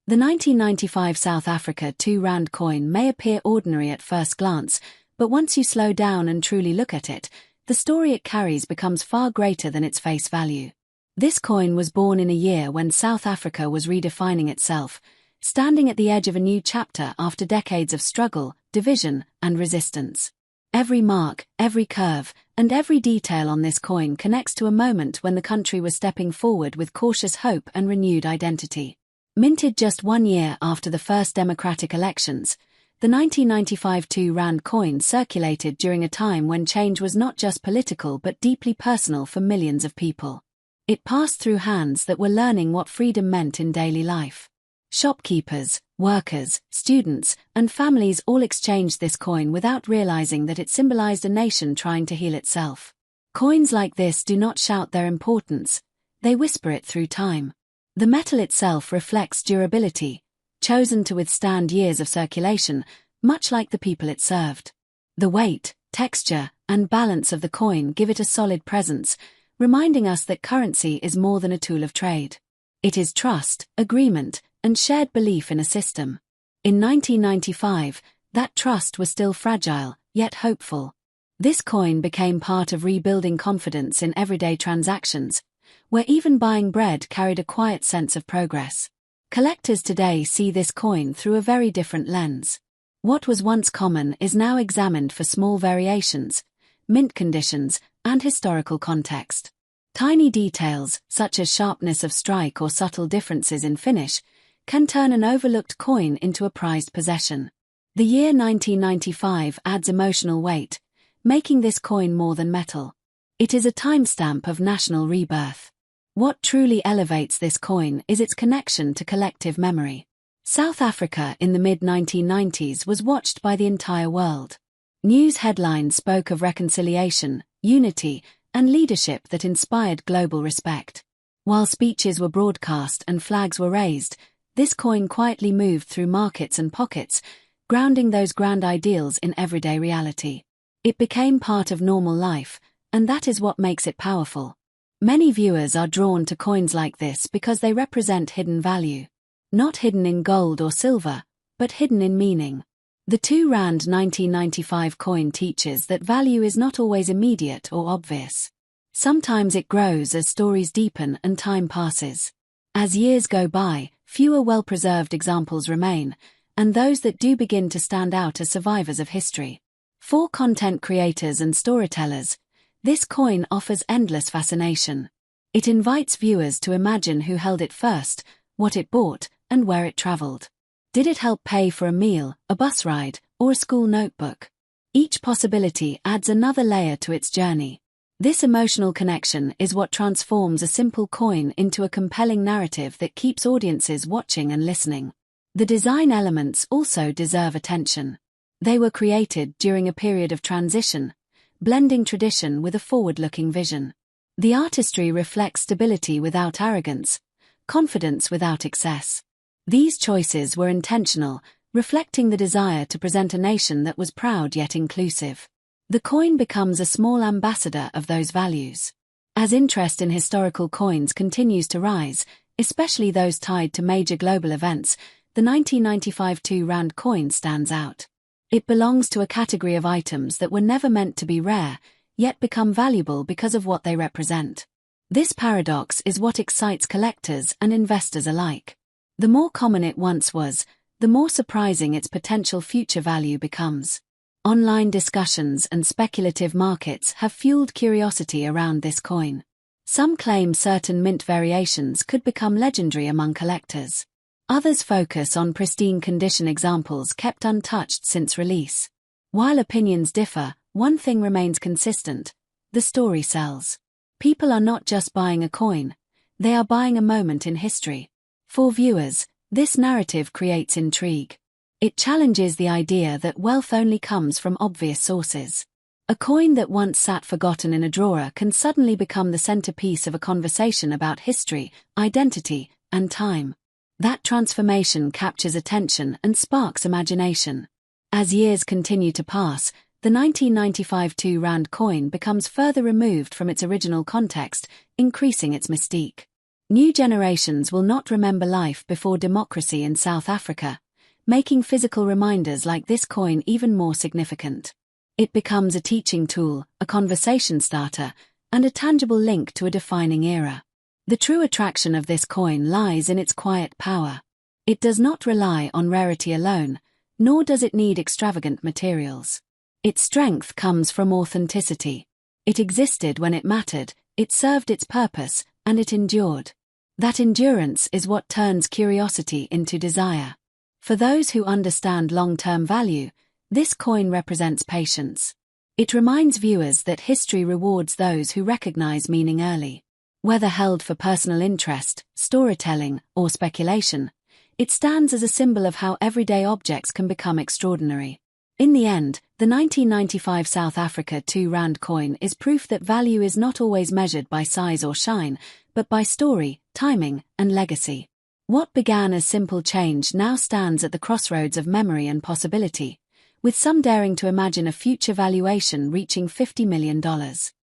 The 1995 South Africa 2 Rand coin may appear ordinary at first glance, but once you slow down and truly look at it, the story it carries becomes far greater than its face value. This coin was born in a year when South Africa was redefining itself, standing at the edge of a new chapter after decades of struggle, division, and resistance. Every mark, every curve, and every detail on this coin connects to a moment when the country was stepping forward with cautious hope and renewed identity. Minted just 1 year after the first democratic elections, the 1995 2 Rand coin circulated during a time when change was not just political but deeply personal for millions of people. It passed through hands that were learning what freedom meant in daily life. Shopkeepers, workers, students, and families all exchanged this coin without realizing that it symbolized a nation trying to heal itself. Coins like this do not shout their importance, they whisper it through time. The metal itself reflects durability, chosen to withstand years of circulation, much like the people it served. The weight, texture, and balance of the coin give it a solid presence, reminding us that currency is more than a tool of trade. It is trust, agreement, and shared belief in a system. In 1995, that trust was still fragile, yet hopeful. This coin became part of rebuilding confidence in everyday transactions, where even buying bread carried a quiet sense of progress. Collectors today see this coin through a very different lens. What was once common is now examined for small variations, mint conditions, and historical context. Tiny details, such as sharpness of strike or subtle differences in finish, can turn an overlooked coin into a prized possession. The year 1995 adds emotional weight, making this coin more than metal. It is a timestamp of national rebirth. What truly elevates this coin is its connection to collective memory. South Africa in the mid-1990s was watched by the entire world. News headlines spoke of reconciliation, unity, and leadership that inspired global respect. While speeches were broadcast and flags were raised, this coin quietly moved through markets and pockets, grounding those grand ideals in everyday reality. It became part of normal life, and that is what makes it powerful. Many viewers are drawn to coins like this because they represent hidden value. Not hidden in gold or silver, but hidden in meaning. The 2 Rand 1995 coin teaches that value is not always immediate or obvious. Sometimes it grows as stories deepen and time passes. As years go by, fewer well-preserved examples remain, and those that do begin to stand out as survivors of history. For content creators and storytellers, this coin offers endless fascination. It invites viewers to imagine who held it first, what it bought, and where it traveled. Did it help pay for a meal, a bus ride, or a school notebook? Each possibility adds another layer to its journey. This emotional connection is what transforms a simple coin into a compelling narrative that keeps audiences watching and listening. The design elements also deserve attention. They were created during a period of transition, blending tradition with a forward-looking vision. The artistry reflects stability without arrogance, confidence without excess. These choices were intentional, reflecting the desire to present a nation that was proud yet inclusive. The coin becomes a small ambassador of those values. As interest in historical coins continues to rise, especially those tied to major global events, the 1995 2 Rand coin stands out. It belongs to a category of items that were never meant to be rare, yet become valuable because of what they represent. This paradox is what excites collectors and investors alike. The more common it once was, the more surprising its potential future value becomes. Online discussions and speculative markets have fueled curiosity around this coin. Some claim certain mint variations could become legendary among collectors. Others focus on pristine condition examples kept untouched since release. While opinions differ, one thing remains consistent: the story sells. People are not just buying a coin, they are buying a moment in history. For viewers, this narrative creates intrigue. It challenges the idea that wealth only comes from obvious sources. A coin that once sat forgotten in a drawer can suddenly become the centerpiece of a conversation about history, identity, and time. That transformation captures attention and sparks imagination. As years continue to pass, the 1995 2 Rand coin becomes further removed from its original context, increasing its mystique. New generations will not remember life before democracy in South Africa, making physical reminders like this coin even more significant. It becomes a teaching tool, a conversation starter, and a tangible link to a defining era. The true attraction of this coin lies in its quiet power. It does not rely on rarity alone, nor does it need extravagant materials. Its strength comes from authenticity. It existed when it mattered, it served its purpose, and it endured. That endurance is what turns curiosity into desire. For those who understand long-term value, this coin represents patience. It reminds viewers that history rewards those who recognize meaning early. Whether held for personal interest, storytelling, or speculation, it stands as a symbol of how everyday objects can become extraordinary. In the end, the 1995 South Africa R2 coin is proof that value is not always measured by size or shine, but by story, timing, and legacy. What began as simple change now stands at the crossroads of memory and possibility, with some daring to imagine a future valuation reaching $50 million.